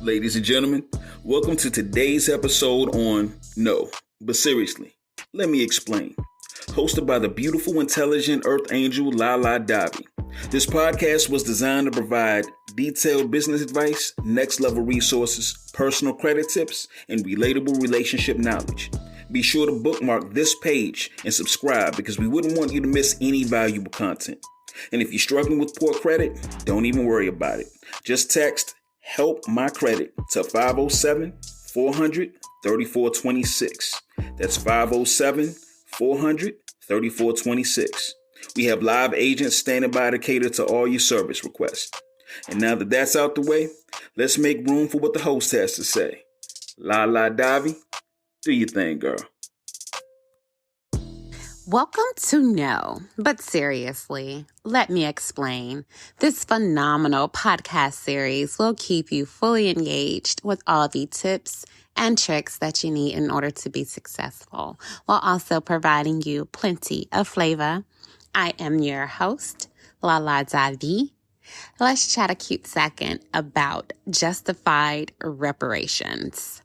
Ladies and gentlemen, welcome to today's episode on No, but seriously, let me explain. Hosted by the beautiful, intelligent Earth Angel Lala Davi. This podcast was designed to provide detailed business advice, next level resources, personal credit tips, and relatable relationship knowledge. Be sure to bookmark this page and subscribe because we wouldn't want you to miss any valuable content. And if you're struggling with poor credit, don't even worry about it. Just text Help My Credit to 507-400-3426. That's 507-400-3426. We have live agents standing by to cater to all your service requests. And now that that's out the way, let's make room for what the host has to say. La Davi, do your thing, girl. Welcome to No, but seriously, let me explain. This phenomenal podcast series will keep you fully engaged with all the tips and tricks that you need in order to be successful, while also providing you plenty of flavor. I am your host, Lala Davi. Let's chat a cute second about justified reparations.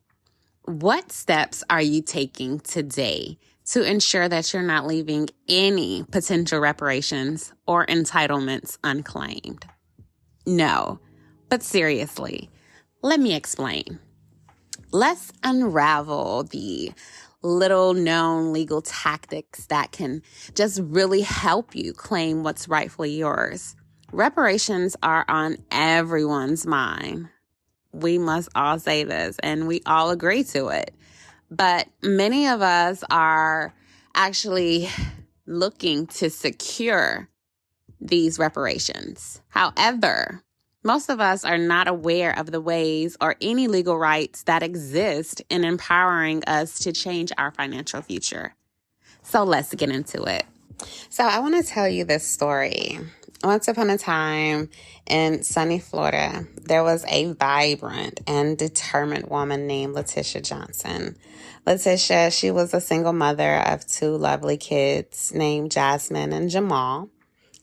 What steps are you taking today to ensure that you're not leaving any potential reparations or entitlements unclaimed? No, but seriously, let me explain. Let's unravel the little known legal tactics that can just really help you claim what's rightfully yours. Reparations are on everyone's mind. We must all say this, and we all agree to it. But many of us are actually looking to secure these reparations. However, most of us are not aware of the ways or any legal rights that exist in empowering us to change our financial future. So let's get into it. So I want to tell you this story. Once upon a time in sunny Florida, there was a vibrant and determined woman named Letitia Johnson. Letitia, she was a single mother of two lovely kids named Jasmine and Jamal.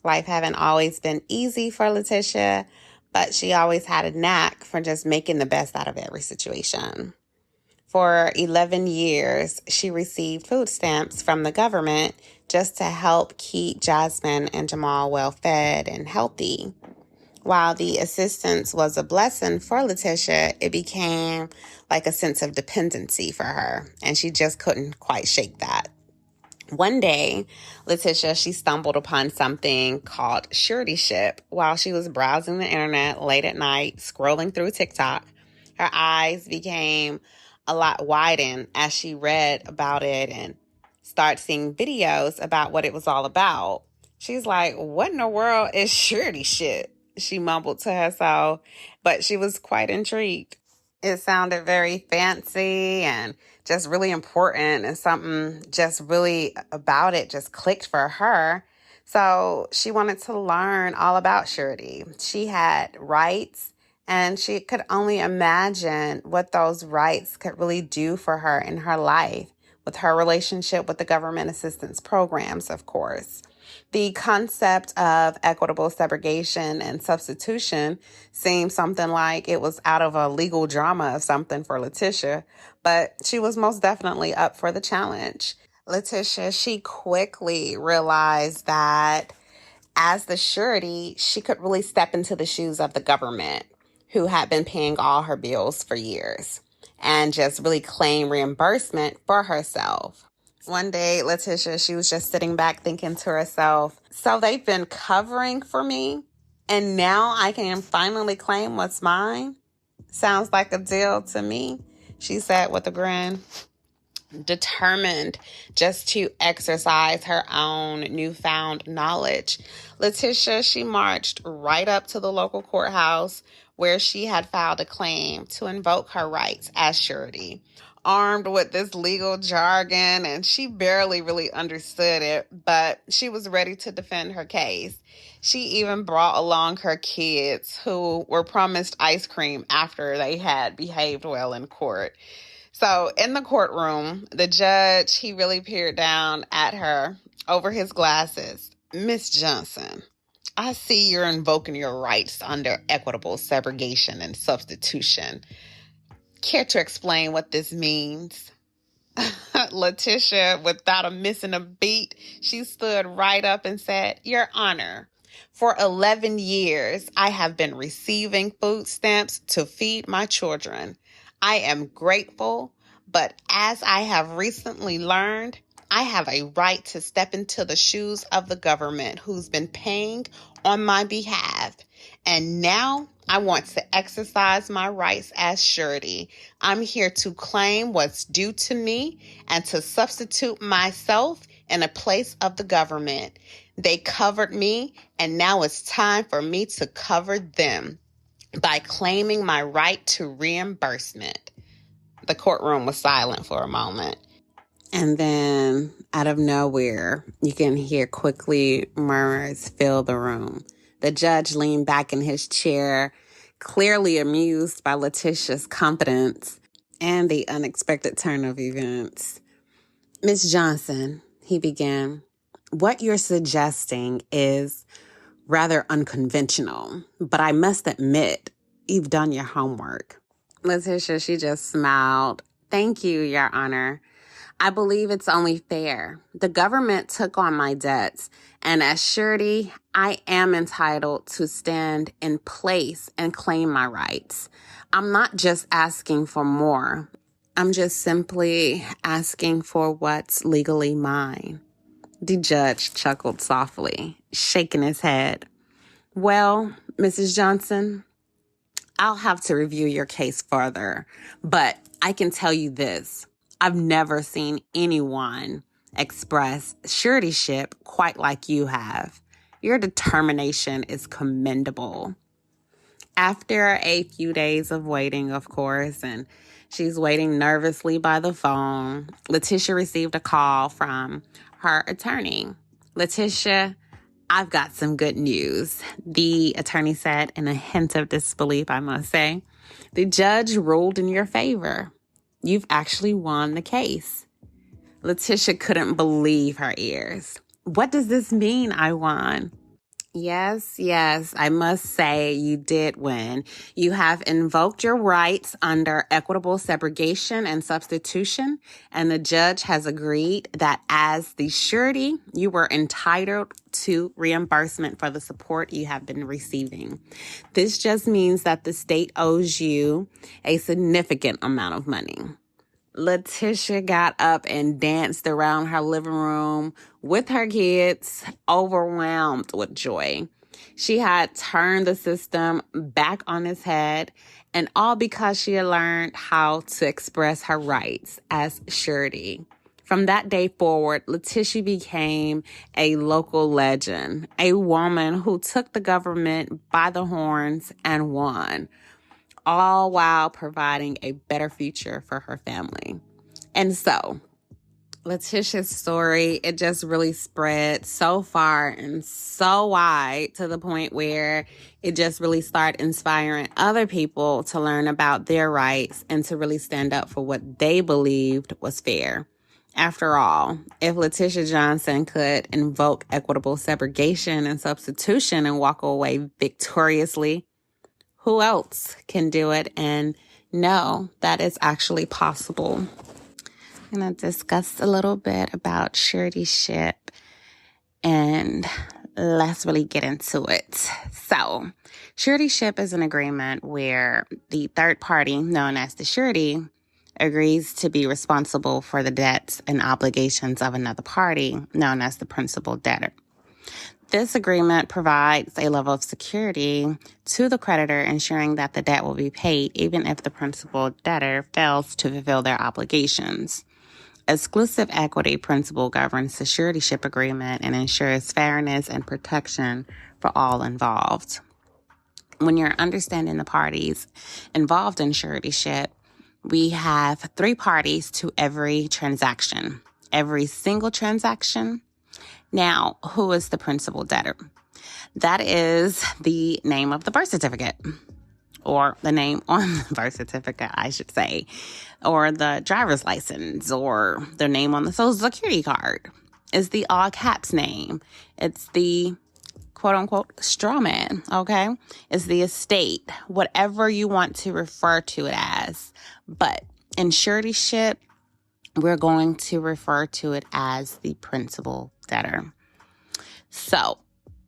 Life haven't always been easy for Letitia, but she always had a knack for just making the best out of every situation. For 11 years, she received food stamps from the government just to help keep Jasmine and Jamal well fed and healthy. While the assistance was a blessing for Letitia, it became like a sense of dependency for her, and she just couldn't quite shake that. One day, Letitia, she stumbled upon something called suretyship while she was browsing the internet late at night, scrolling through TikTok. Her eyes became a lot widened as she read about it and started seeing videos about what it was all about. She's like, what in the world is suretyship? She mumbled to herself, but she was quite intrigued. It sounded very fancy and just really important, and something just really about it just clicked for her. So she wanted to learn all about surety. She had rights, and she could only imagine what those rights could really do for her in her life, with her relationship with the government assistance programs, of course. The concept of equitable subrogation and substitution seemed something like it was out of a legal drama of something for Letitia, but she was most definitely up for the challenge. Letitia, she quickly realized that as the surety, she could really step into the shoes of the government, who had been paying all her bills for years, and just really claim reimbursement for herself. One day, Letitia, she was just sitting back thinking to herself, so they've been covering for me, and now I can finally claim what's mine? Sounds like a deal to me, she said with a grin. Determined just to exercise her own newfound knowledge, Letitia, she marched right up to the local courthouse where she had filed a claim to invoke her rights as surety. Armed with this legal jargon, and she barely really understood it, but she was ready to defend her case. She even brought along her kids, who were promised ice cream after they had behaved well in court. So in the courtroom, the judge, he really peered down at her over his glasses. Miss Johnson, I see you're invoking your rights under equitable segregation and substitution. Care to explain what this means? Letitia, without a missing a beat, she stood right up and said, Your Honor, for 11 years, I have been receiving food stamps to feed my children. I am grateful, but as I have recently learned, I have a right to step into the shoes of the government who's been paying on my behalf. And now I want to exercise my rights as surety. I'm here to claim what's due to me and to substitute myself in a place of the government. They covered me, and now it's time for me to cover them by claiming my right to reimbursement. The courtroom was silent for a moment. And then, out of nowhere, you can hear quickly murmurs fill the room. The judge leaned back in his chair, clearly amused by Letitia's confidence and the unexpected turn of events. Miss Johnson, he began, what you're suggesting is rather unconventional, but I must admit, you've done your homework. Letitia, she just smiled. Thank you, Your Honor. I believe it's only fair. The government took on my debts, and as surety, I am entitled to stand in place and claim my rights. I'm not just asking for more. I'm just simply asking for what's legally mine. The judge chuckled softly, shaking his head. Well, Mrs. Johnson, I'll have to review your case further, but I can tell you this. I've never seen anyone express suretyship quite like you have. Your determination is commendable. After a few days of waiting, of course, and she's waiting nervously by the phone, Letitia received a call from her attorney. Letitia, I've got some good news, the attorney said in a hint of disbelief, I must say. The judge ruled in your favor. You've actually won the case. Letitia couldn't believe her ears. What does this mean, I won? Yes, I must say you did win. You have invoked your rights under equitable segregation and substitution, and the judge has agreed that as the surety, you were entitled to reimbursement for the support you have been receiving. This just means that the state owes you a significant amount of money. Letitia got up and danced around her living room with her kids, overwhelmed with joy. She had turned the system back on its head, and all because she had learned how to express her rights as surety. From that day forward, Letitia became a local legend, a woman who took the government by the horns and won, all while providing a better future for her family. And so, Letitia's story, it just really spread so far and so wide to the point where it just really started inspiring other people to learn about their rights and to really stand up for what they believed was fair. After all, if Letitia Johnson could invoke equitable segregation and substitution and walk away victoriously, who else can do it and know that it's actually possible? I'm going to discuss a little bit about suretyship, and let's really get into it. So, suretyship is an agreement where the third party, known as the surety, agrees to be responsible for the debts and obligations of another party, known as the principal debtor. This agreement provides a level of security to the creditor, ensuring that the debt will be paid even if the principal debtor fails to fulfill their obligations. Exclusive equity principle governs the suretyship agreement and ensures fairness and protection for all involved. When you're understanding the parties involved in suretyship, we have 3 parties to every transaction, every single transaction. Now, who is the principal debtor? That is the name of the birth certificate, or the name on the birth certificate, I should say, or the driver's license, or the name on the Social Security card. It's the all caps name. It's the quote unquote straw man, okay? It's the estate, whatever you want to refer to it as. But in suretyship, we're going to refer to it as the principal debtor. So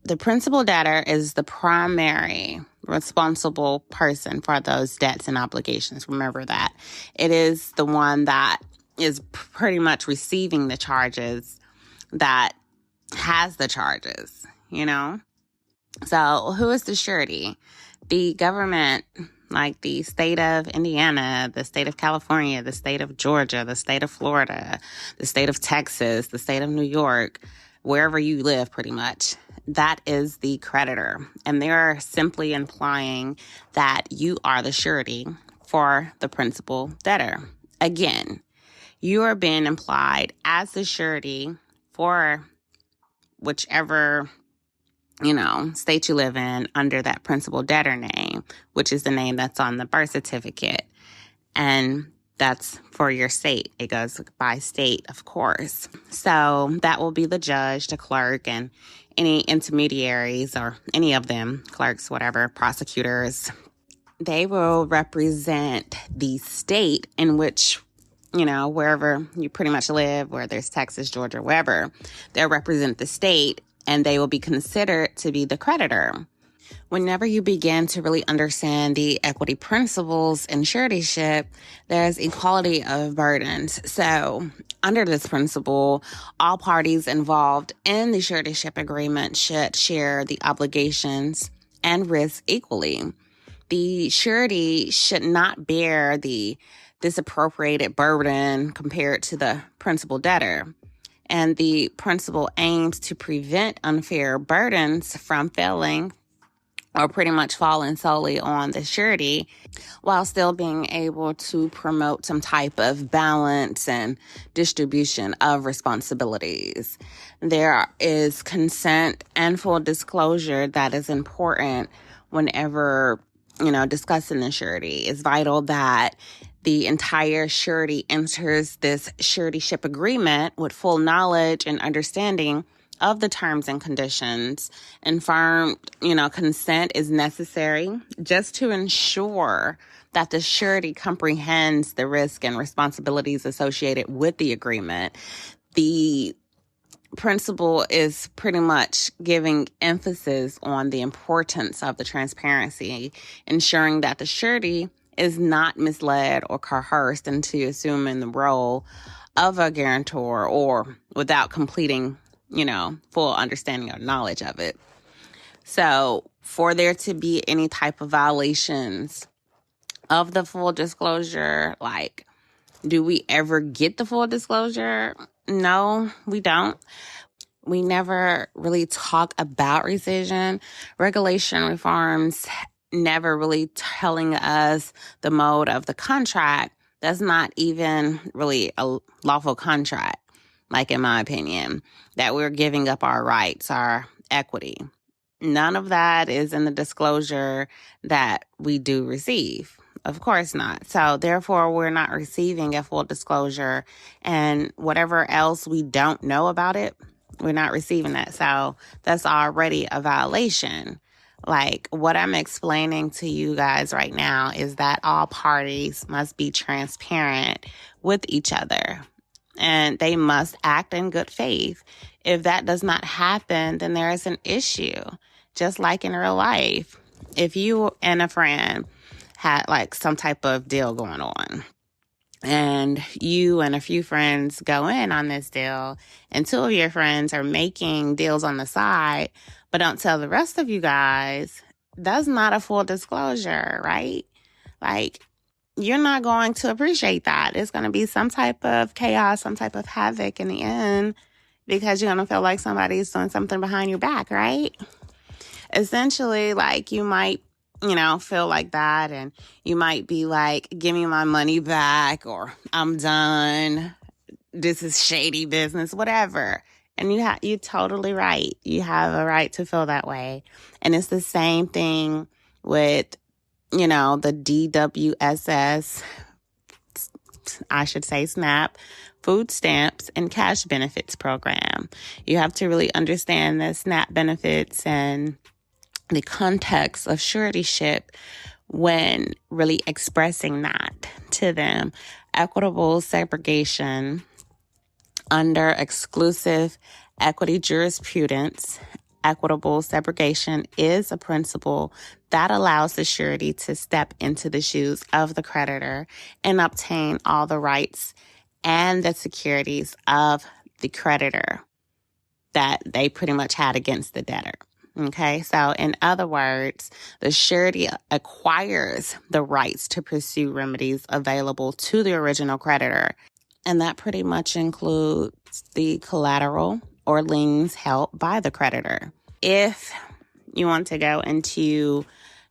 the principal debtor is the primary responsible person for those debts and obligations. Remember that. It is the one that is pretty much receiving the charges, that has the charges, you know? So who is the surety? The government, like the state of Indiana, the state of California, the state of Georgia, the state of Florida, the state of Texas, the state of New York, wherever you live pretty much, that is the creditor. And they're simply implying that you are the surety for the principal debtor. Again, you are being implied as the surety for whichever, state you live in under that principal debtor name, which is the name that's on the birth certificate. And that's for your state. It goes by state, of course. So that will be the judge, the clerk, and any intermediaries or any of them, clerks, whatever, prosecutors. They will represent the state in which, wherever you pretty much live, whether it's Texas, Georgia, wherever, they'll represent the state and they will be considered to be the creditor. Whenever you begin to really understand the equity principles in suretyship, there's equality of burdens. So under this principle, all parties involved in the suretyship agreement should share the obligations and risks equally. The surety should not bear the disappropriated burden compared to the principal debtor. And the principle aims to prevent unfair burdens from falling or pretty much falling solely on the surety, while still being able to promote some type of balance and distribution of responsibilities. There is consent and full disclosure that is important whenever, discussing the surety. It's vital that the entire surety enters this suretyship agreement with full knowledge and understanding of the terms and conditions. Informed, consent is necessary just to ensure that the surety comprehends the risk and responsibilities associated with the agreement. The principle is pretty much giving emphasis on the importance of the transparency, ensuring that the surety is not misled or coerced into assuming the role of a guarantor or without completing, full understanding or knowledge of it. So for there to be any type of violations of the full disclosure, like, do we ever get the full disclosure? No, we don't. We never really talk about rescission. Regulation reforms never really telling us the mode of the contract. That's not even really a lawful contract, like in my opinion, that we're giving up our rights, our equity. None of that is in the disclosure that we do receive. Of course not. So therefore, we're not receiving a full disclosure, and whatever else we don't know about it, we're not receiving that. So that's already a violation. Like, what I'm explaining to you guys right now is that all parties must be transparent with each other and they must act in good faith. If that does not happen, then there is an issue. Just like in real life, if you and a friend had like some type of deal going on, and you and a few friends go in on this deal, and two of your friends are making deals on the side, but don't tell the rest of you guys, that's not a full disclosure, right? Like, you're not going to appreciate that. It's going to be some type of chaos, some type of havoc in the end, because you're going to feel like somebody's doing something behind your back, right? Essentially, like, you might feel like that, and you might be like, give me my money back, or I'm done. This is shady business, whatever. And you're totally right. You have a right to feel that way. And it's the same thing with, the DWSS, I should say SNAP, food stamps, and cash benefits program. You have to really understand the SNAP benefits and the context of suretyship when really expressing that to them. Equitable segregation under exclusive equity jurisprudence. Equitable segregation is a principle that allows the surety to step into the shoes of the creditor and obtain all the rights and the securities of the creditor that they pretty much had against the debtor. Okay, so in other words, the surety acquires the rights to pursue remedies available to the original creditor. And that pretty much includes the collateral or liens held by the creditor. If you want to go into,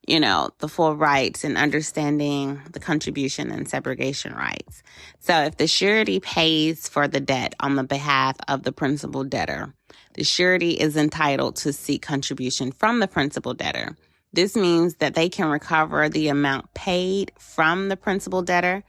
the full rights and understanding the contribution and subrogation rights. So if the surety pays for the debt on the behalf of the principal debtor, the surety is entitled to seek contribution from the principal debtor. This means that they can recover the amount paid from the principal debtor.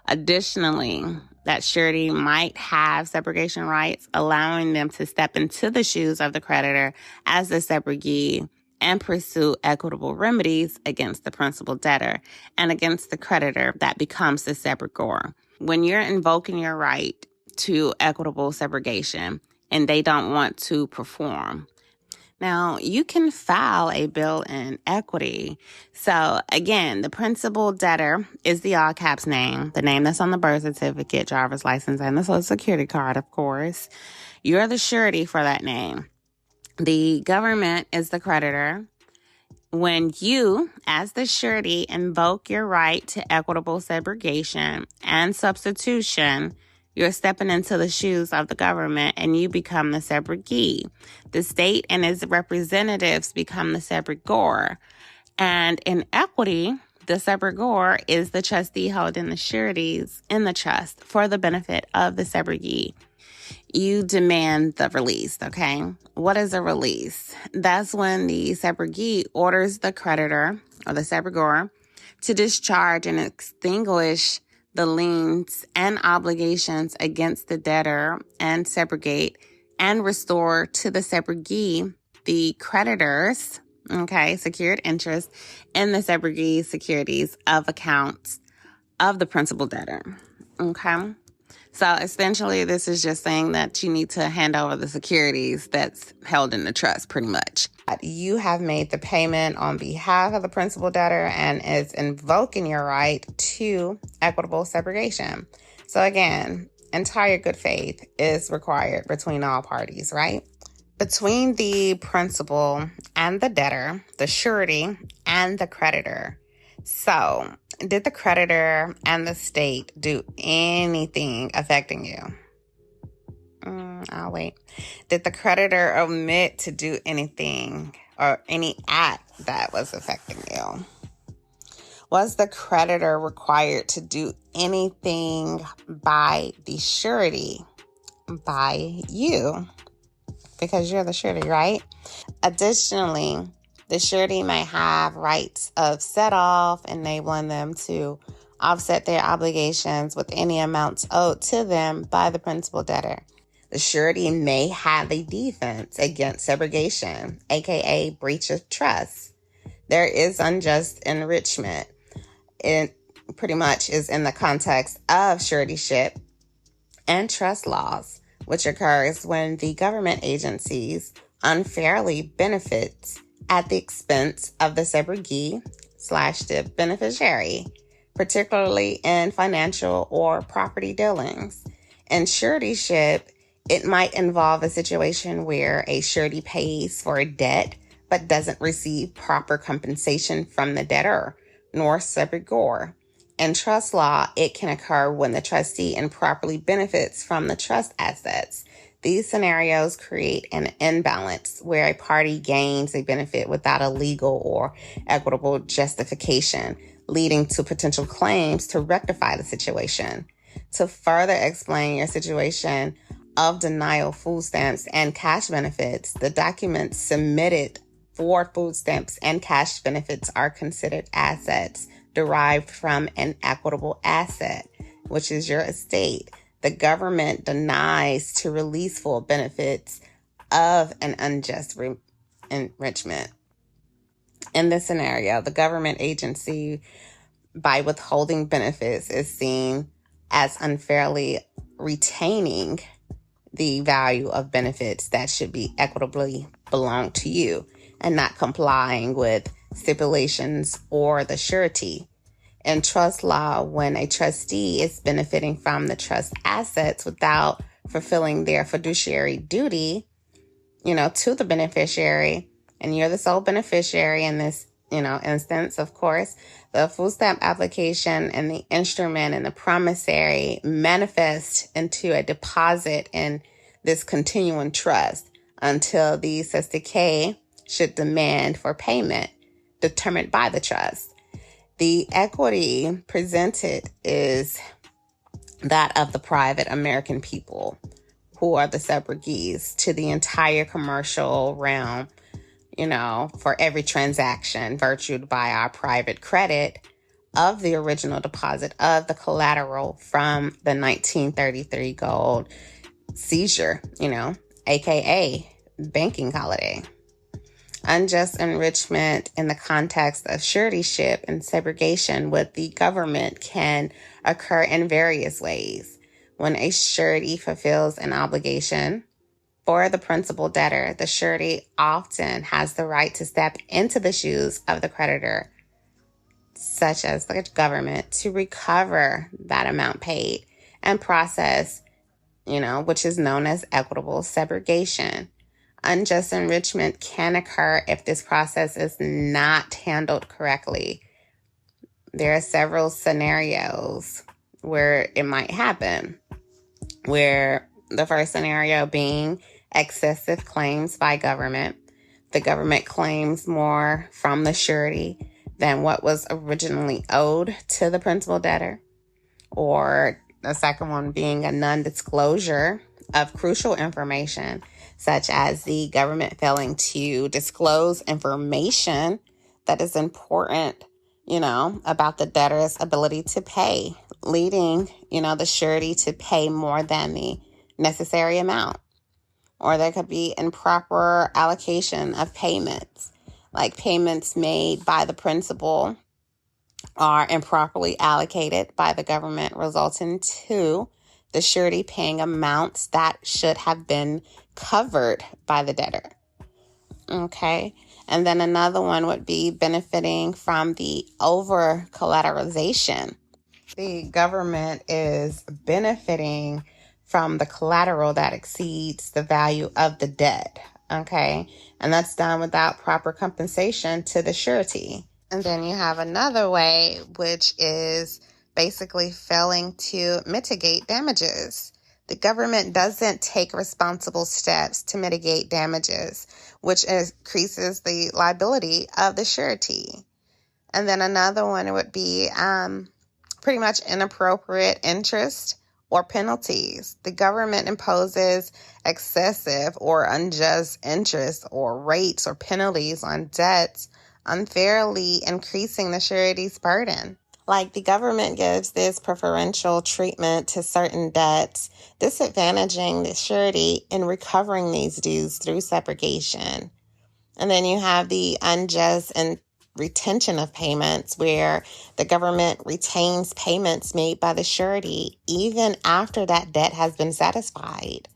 Additionally, that surety might have subrogation rights, allowing them to step into the shoes of the creditor as the subrogee and pursue equitable remedies against the principal debtor and against the creditor that becomes the subrogor. When you're invoking your right to equitable subrogation and they don't want to perform, now, you can file a bill in equity. So, again, the principal debtor is the all caps name, the name that's on the birth certificate, driver's license, and the social security card, of course. You're the surety for that name. The government is the creditor. When you, as the surety, invoke your right to equitable subrogation and substitution, you're stepping into the shoes of the government and you become the subrogee. The state and its representatives become the subrogor. And in equity, the subrogor is the trustee holding the sureties in the trust for the benefit of the subrogee. You demand the release, okay? What is a release? That's when the subrogee orders the creditor or the subrogor to discharge and extinguish the liens and obligations against the debtor and subrogate and restore to the subrogee the creditors, secured interest in the subrogee securities of accounts of the principal debtor, okay? So essentially, this is just saying that you need to hand over the securities that's held in the trust, pretty much. You have made the payment on behalf of the principal debtor and is invoking your right to equitable subrogation. So again, entire good faith is required between all parties, right? Between the principal and the debtor, the surety and the creditor. So, did the creditor and the state do anything affecting you? I'll wait. Did the creditor omit to do anything or any act that was affecting you? Was the creditor required to do anything by the surety, by you? Because you're the surety, right? Additionally, the surety may have rights of set-off, enabling them to offset their obligations with any amounts owed to them by the principal debtor. The surety may have a defense against subrogation, aka breach of trust. There is unjust enrichment. It pretty much is in the context of suretyship and trust laws, which occurs when the government agencies unfairly benefits at the expense of the subrogee/the beneficiary, particularly in financial or property dealings. In suretyship, it might involve a situation where a surety pays for a debt but doesn't receive proper compensation from the debtor nor subrogor. In trust law, it can occur when the trustee improperly benefits from the trust assets. These scenarios create an imbalance where a party gains a benefit without a legal or equitable justification, leading to potential claims to rectify the situation. To further explain your situation of denial of food stamps and cash benefits, the documents submitted for food stamps and cash benefits are considered assets derived from an equitable asset, which is your estate. the government denies to release full benefits of an unjust enrichment. In this scenario, the government agency, by withholding benefits, is seen as unfairly retaining the value of benefits that should be equitably belong to you and not complying with stipulations or the surety. In trust law, when a trustee is benefiting from the trust assets without fulfilling their fiduciary duty, to the beneficiary, and you're the sole beneficiary in this, instance, of course, the food stamp application and the instrument and the promissory manifest into a deposit in this continuing trust until the cestui should demand for payment determined by the trust. The equity presented is that of the private American people, who are the subrogates to the entire commercial realm, for every transaction virtued by our private credit of the original deposit of the collateral from the 1933 gold seizure, aka banking holiday. Unjust enrichment in the context of suretyship and segregation with the government can occur in various ways. When a surety fulfills an obligation for the principal debtor, the surety often has the right to step into the shoes of the creditor, such as the government, to recover that amount paid and process, which is known as equitable subrogation. Unjust enrichment can occur if this process is not handled correctly. There are several scenarios where it might happen, where the first scenario being excessive claims by government. The government claims more from the surety than what was originally owed to the principal debtor. Or the second one being a non-disclosure of crucial information, such as the government failing to disclose information that is important, about the debtor's ability to pay, leading, the surety to pay more than the necessary amount. Or there could be improper allocation of payments, like payments made by the principal are improperly allocated by the government, resulting to the surety paying amounts that should have been covered by the debtor. Okay. And then another one would be benefiting from the over collateralization. The government is benefiting from the collateral that exceeds the value of the debt. Okay. And that's done without proper compensation to the surety. And then you have another way, which is basically failing to mitigate damages. The government doesn't take responsible steps to mitigate damages, which increases the liability of the surety. And then another one would be pretty much inappropriate interest or penalties. The government imposes excessive or unjust interest or rates or penalties on debts, unfairly increasing the surety's burden. Like the government gives this preferential treatment to certain debts, disadvantaging the surety in recovering these dues through subrogation. And then you have the unjust and retention of payments, where the government retains payments made by the surety even after that debt has been satisfied.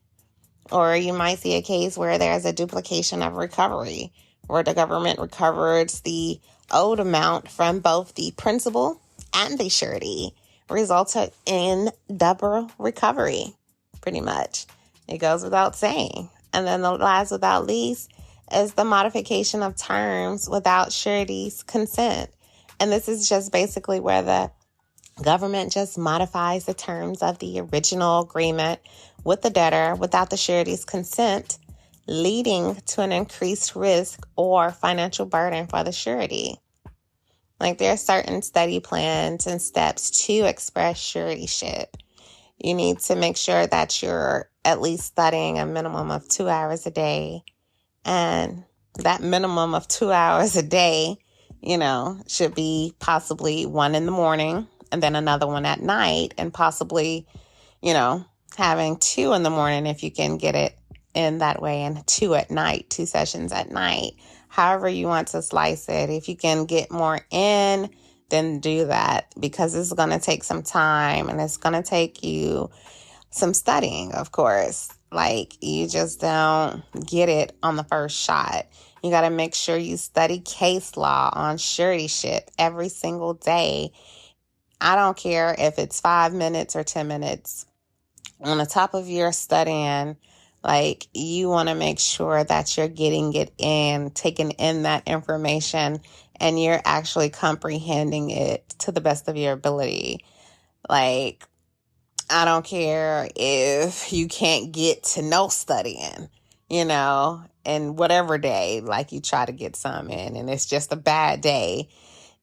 Or you might see a case where there's a duplication of recovery, where the government recovers the owed amount from both the principal and the surety, resulting in double recovery, pretty much. It goes without saying. And then the last without least is the modification of terms without surety's consent. And this is just basically where the government just modifies the terms of the original agreement with the debtor without the surety's consent, leading to an increased risk or financial burden for the surety. Like there are certain study plans and steps to express suretyship. You need to make sure that you're at least studying a minimum of 2 hours a day. And that minimum of 2 hours a day, should be possibly one in the morning and then another one at night, and possibly, having 2 in the morning if you can get it in that way, and 2 at night, 2 sessions at night. However you want to slice it. If you can get more in, then do that, because it's going to take some time and it's going to take you some studying, of course. Like, you just don't get it on the first shot. You got to make sure you study case law on suretyship every single day. I don't care if it's 5 minutes or 10 minutes. On the top of your studying, like, you want to make sure that you're getting it in, taking in that information, and you're actually comprehending it to the best of your ability. Like, I don't care if you can't get to no studying, and whatever day, like, you try to get some in and it's just a bad day.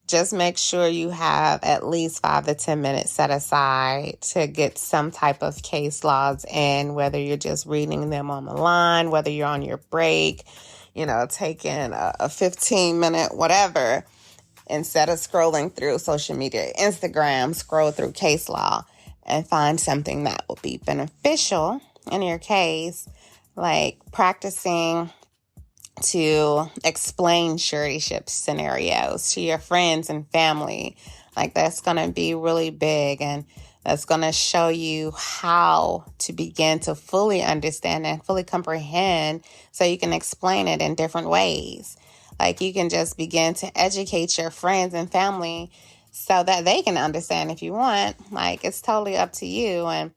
Just make sure you have at least 5 to 10 minutes set aside to get some type of case laws in, whether you're just reading them on the line, whether you're on your break, taking a 15-minute whatever. Instead of scrolling through social media, Instagram, scroll through case law and find something that will be beneficial in your case, like practicing to explain suretyship scenarios to your friends and family. Like, that's going to be really big, and that's going to show you how to begin to fully understand and fully comprehend, so you can explain it in different ways. Like, you can just begin to educate your friends and family so that they can understand if you want. Like, it's totally up to you. And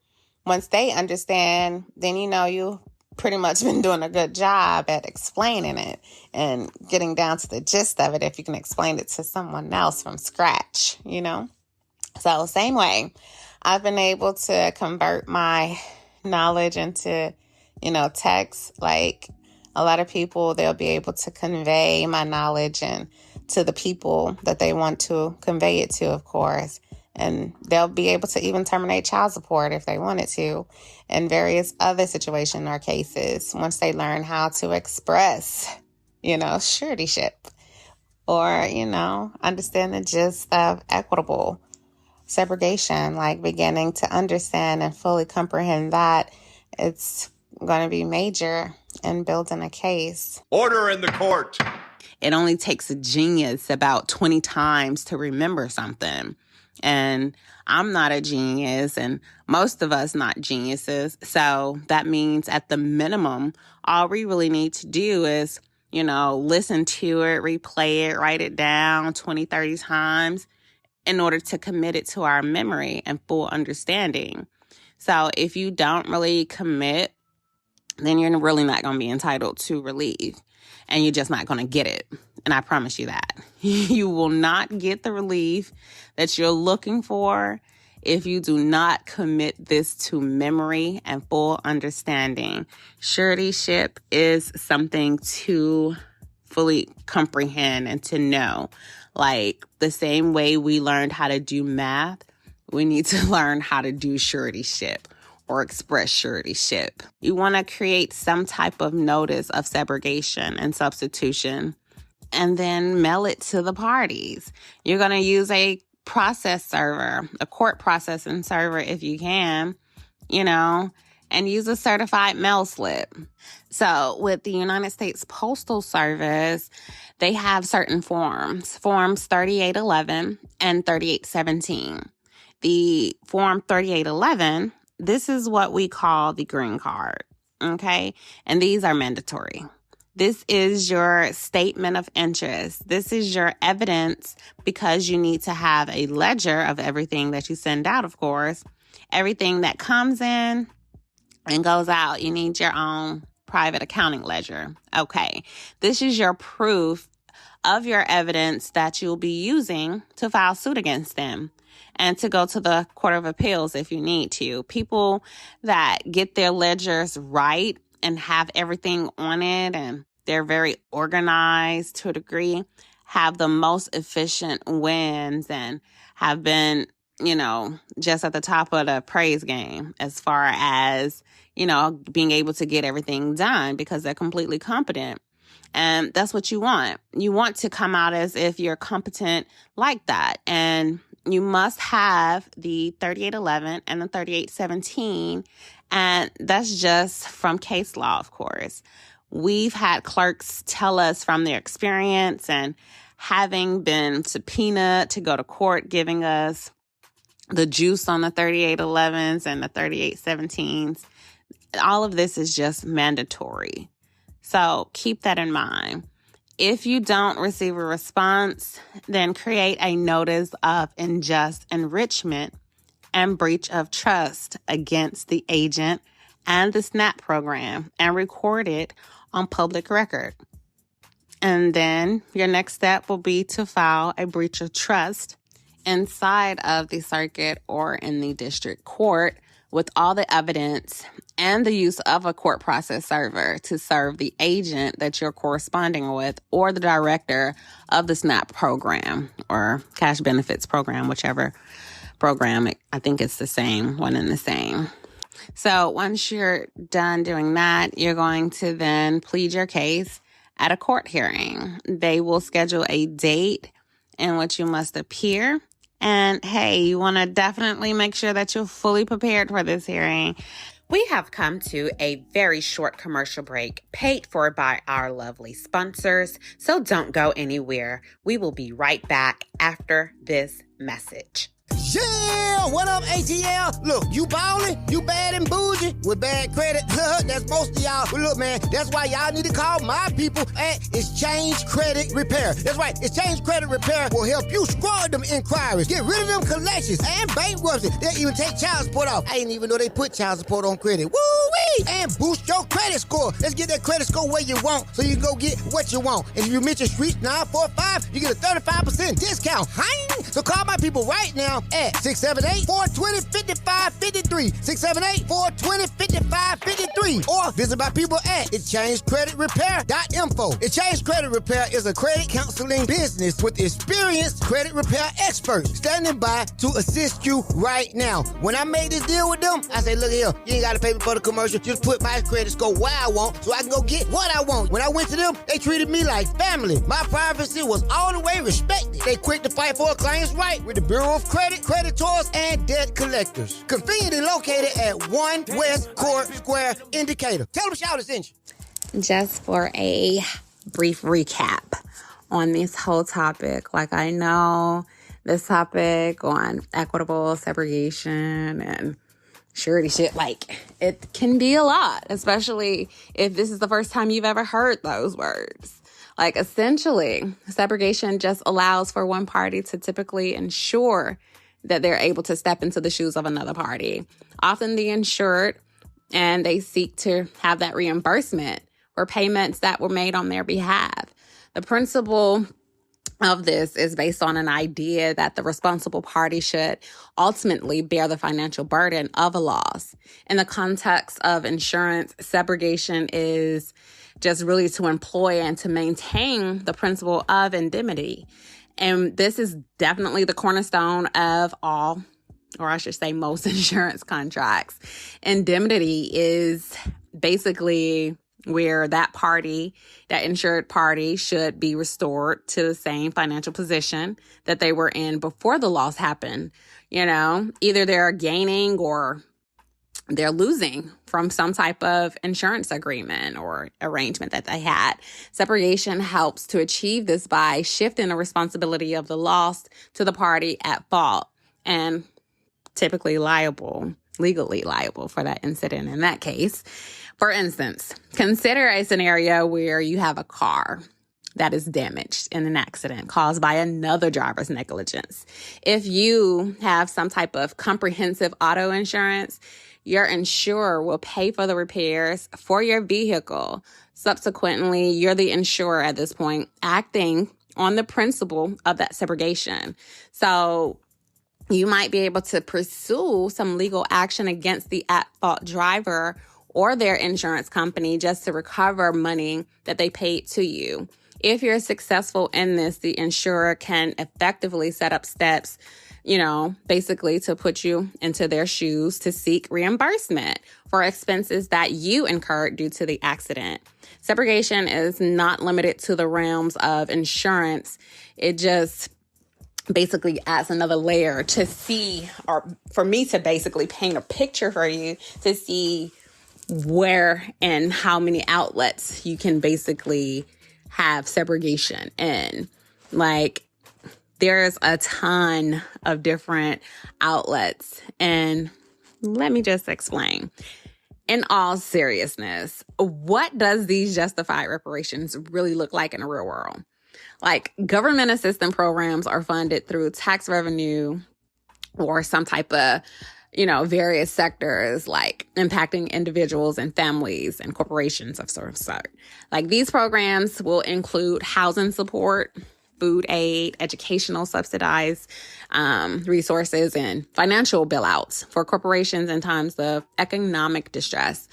once they understand, then you pretty much been doing a good job at explaining it and getting down to the gist of it if you can explain it to someone else from scratch, So same way, I've been able to convert my knowledge into, text. Like, a lot of people, they'll be able to convey my knowledge and to the people that they want to convey it to, of course. And they'll be able to even terminate child support if they wanted to, and various other situations or cases, once they learn how to express, suretyship, or, understand the gist of equitable segregation, like beginning to understand and fully comprehend that. It's going to be major in building a case. Order in the court. It only takes a genius about 20 times to remember something. And I'm not a genius, and most of us not geniuses. So that means at the minimum, all we really need to do is, listen to it, replay it, write it down 20, 30 times in order to commit it to our memory and full understanding. So if you don't really commit, then you're really not going to be entitled to relief, and you're just not going to get it. And I promise you that. You will not get the relief that you're looking for if you do not commit this to memory and full understanding. Suretyship is something to fully comprehend and to know. Like, the same way we learned how to do math, we need to learn how to do suretyship or express suretyship. You want to create some type of notice of segregation and substitution, and then mail it to the parties. You're going to use a process server, a court processing server if you can, and use a certified mail slip. So with the United States Postal Service, they have certain forms 3811 and 3817. The form 3811, this is what we call the green card, okay? And these are mandatory. This is your statement of interest. This is your evidence, because you need to have a ledger of everything that you send out, of course. Everything that comes in and goes out, you need your own private accounting ledger. Okay, this is your proof of your evidence that you'll be using to file suit against them and to go to the Court of Appeals if you need to. People that get their ledgers right and have everything on it, and they're very organized to a degree, have the most efficient wins and have been, just at the top of the praise game as far as, being able to get everything done because they're completely competent. And that's what you want. You want to come out as if you're competent like that. And you must have the 3811 and the 3817, and that's just from case law, of course. We've had clerks tell us from their experience and having been subpoenaed to go to court, giving us the juice on the 3811s and the 3817s. All of this is just mandatory. So keep that in mind. If you don't receive a response, then create a notice of unjust enrichment and breach of trust against the agent and the SNAP program and record it on public record. And then your next step will be to file a breach of trust inside of the circuit or in the district court with all the evidence and the use of a court process server to serve the agent that you're corresponding with or the director of the SNAP program or cash benefits program, whichever program. I think it's the same, one and the same. So once you're done doing that, you're going to then plead your case at a court hearing. They will schedule a date in which you must appear. And hey, you want to definitely make sure that you're fully prepared for this hearing. We have come to a very short commercial break paid for by our lovely sponsors. So don't go anywhere. We will be right back after this message. Yeah, what up, ATL? Look, you ballin', you bad and bougie with bad credit. That's most of y'all. But look, man, that's why y'all need to call my people at Exchange Credit Repair. That's right, Exchange Credit Repair will help you scrub them inquiries, get rid of them collections and bankruptcy. They'll even take child support off. I didn't even know they put child support on credit. Woo-wee! And boost your credit score. Let's get that credit score where you want so you can go get what you want. And if you mention Street 945, you get a 35% discount. Hein? So call my people right now at 678-420-5553, 678-420-5553, or visit my people at exchangecreditrepair.info. Exchange Credit Repair is a credit counseling business with experienced credit repair experts standing by to assist you right now. When I made this deal with them, I said, look here, you ain't got to pay me for the commercial. Just put my credit score where I want so I can go get what I want. When I went to them, they treated me like family. My privacy was all the way respected. They quick to fight for a client's right with the Bureau of Credit, creditors, and debt collectors. Conveniently located at 1 West Court Square in Decatur. Tell them shout sent you. Just for a brief recap on this whole topic. Like, I know this topic on equitable segregation and surety shit, like, it can be a lot, especially if this is the first time you've ever heard those words. Like, essentially, segregation just allows for one party to typically ensure that they're able to step into the shoes of another party, often the insured, and they seek to have that reimbursement for payments that were made on their behalf. The principle of this is based on an idea that the responsible party should ultimately bear the financial burden of a loss. In the context of insurance, subrogation is just really to employ and to maintain the principle of indemnity. And this is definitely the cornerstone of all, or I should say most insurance contracts. Indemnity is basically where that party, that insured party, should be restored to the same financial position that they were in before the loss happened. You know, either they're gaining or they're losing from some type of insurance agreement or arrangement that they had. Separation helps to achieve this by shifting the responsibility of the loss to the party at fault and typically legally liable for that incident in that case. For instance, consider a scenario where you have a car that is damaged in an accident caused by another driver's negligence. If you have some type of comprehensive auto insurance, your insurer will pay for the repairs for your vehicle. Subsequently, you're the insurer at this point, acting on the principle of that subrogation. So you might be able to pursue some legal action against the at-fault driver or their insurance company just to recover money that they paid to you. If you're successful in this, the insurer can effectively set up steps, basically to put you into their shoes to seek reimbursement for expenses that you incurred due to the accident. Subrogation is not limited to the realms of insurance. It just basically adds another layer to see, or for me to basically paint a picture for you to see where and how many outlets you can basically have segregation in. Like, there's a ton of different outlets, and let me just explain. In all seriousness, what does these justified reparations really look like in the real world? Like, government assistance programs are funded through tax revenue or some type of, various sectors, like impacting individuals and families and corporations of some sort. Like, these programs will include housing support, food aid, educational subsidized resources, and financial bailouts for corporations in times of economic distress.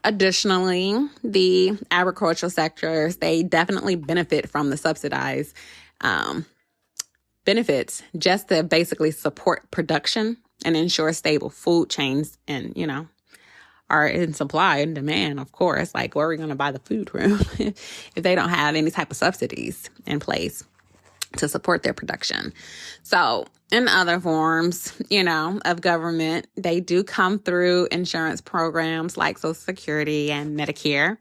Additionally, the agricultural sectors, they definitely benefit from the subsidized benefits just to basically support production and ensure stable food chains and, are in supply and demand, of course. Like, where are we going to buy the food from if they don't have any type of subsidies in place to support their production? So in other forms, of government, they do come through insurance programs like Social Security and Medicare,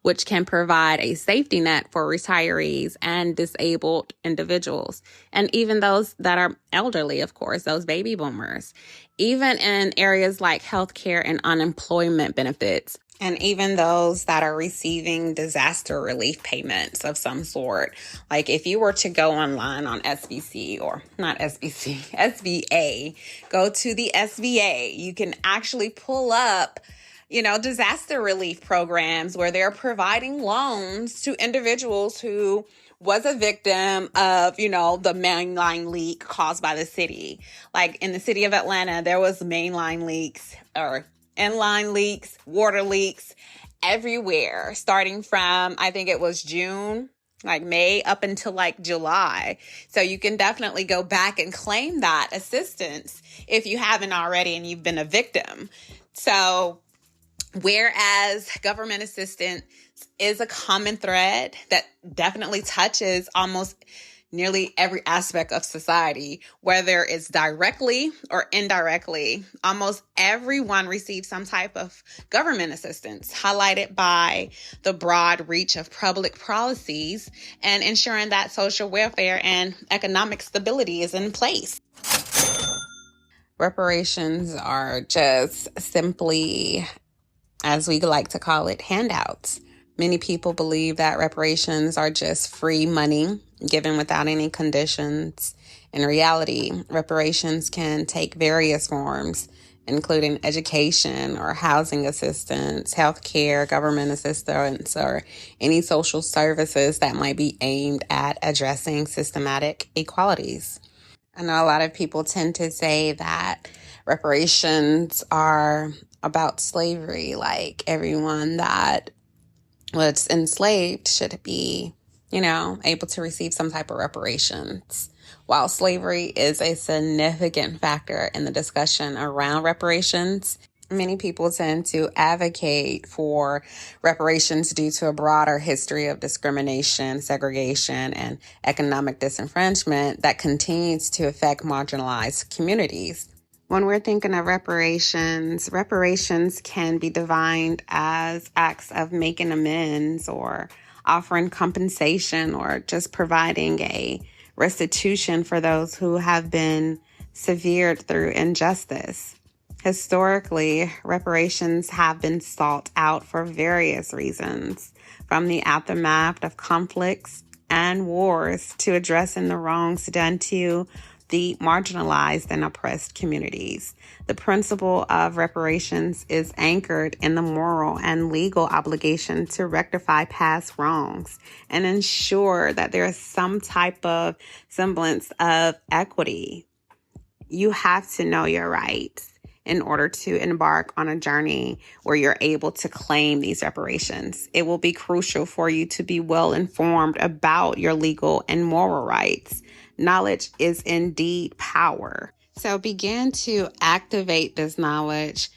which can provide a safety net for retirees and disabled individuals, and even those that are elderly, of course, those baby boomers, even in areas like healthcare and unemployment benefits, and even those that are receiving disaster relief payments of some sort. Like, if you were to go online on SBC, or not SBC, SBA, go to the SBA, you can actually pull up disaster relief programs where they're providing loans to individuals who was a victim of, the mainline leak caused by the city. Like, in the city of Atlanta, there was mainline leaks or inline leaks, water leaks everywhere, starting from, I think it was June, like May, up until like July. So you can definitely go back and claim that assistance if you haven't already and you've been a victim. So whereas government assistance is a common thread that definitely touches almost nearly every aspect of society, whether it's directly or indirectly, almost everyone receives some type of government assistance, highlighted by the broad reach of public policies and ensuring that social welfare and economic stability is in place. Reparations are just simply, as we like to call it, handouts. Many people believe that reparations are just free money given without any conditions. In reality, reparations can take various forms, including education or housing assistance, healthcare, government assistance, or any social services that might be aimed at addressing systematic inequalities. I know a lot of people tend to say that reparations are about slavery, like everyone that was enslaved should be, able to receive some type of reparations. While slavery is a significant factor in the discussion around reparations, many people tend to advocate for reparations due to a broader history of discrimination, segregation, and economic disenfranchisement that continues to affect marginalized communities. When we're thinking of reparations can be defined as acts of making amends or offering compensation or just providing a restitution for those who have been severed through injustice. Historically, reparations have been sought out for various reasons, from the aftermath of conflicts and wars to addressing the wrongs done to the marginalized and oppressed communities. The principle of reparations is anchored in the moral and legal obligation to rectify past wrongs and ensure that there is some type of semblance of equity. You have to know your rights in order to embark on a journey where you're able to claim these reparations. It will be crucial for you to be well informed about your legal and moral rights. Knowledge is indeed power. So begin to activate this knowledge,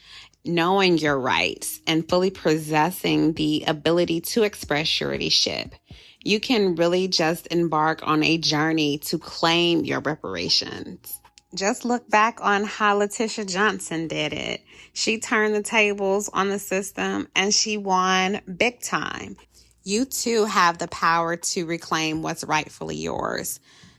knowing your rights and fully possessing the ability to express suretyship. You can really just embark on a journey to claim your reparations. Just look back on how Letitia Johnson did it. She turned the tables on the system and she won big time. You too have the power to reclaim what's rightfully yours.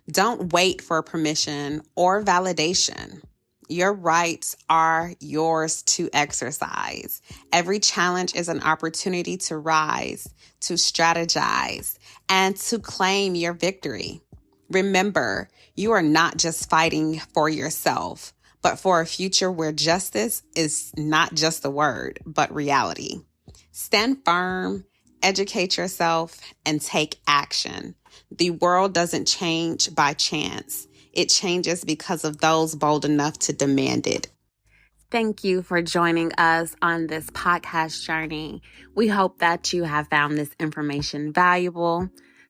Don't wait for permission or validation. Your rights are yours to exercise. Every challenge is an opportunity to rise, to strategize, and to claim your victory. Remember, you are not just fighting for yourself, but for a future where justice is not just a word, but reality. Stand firm, educate yourself, and take action. The world doesn't change by chance. It changes because of those bold enough to demand it. Thank you for joining us on this podcast journey. We hope that you have found this information valuable.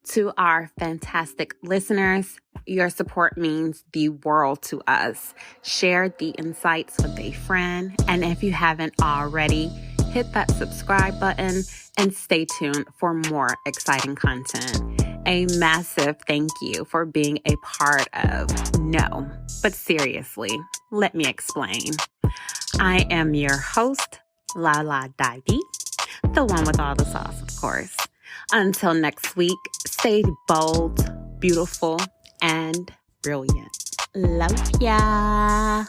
To our fantastic listeners, your support means the world to us. Share the insights with a friend. And if you haven't already, hit that subscribe button and stay tuned for more exciting content. A massive thank you for being a part of No, but seriously, let me explain. I am your host, Lala Divey, the one with all the sauce, of course. Until next week, stay bold, beautiful, and brilliant. Love ya.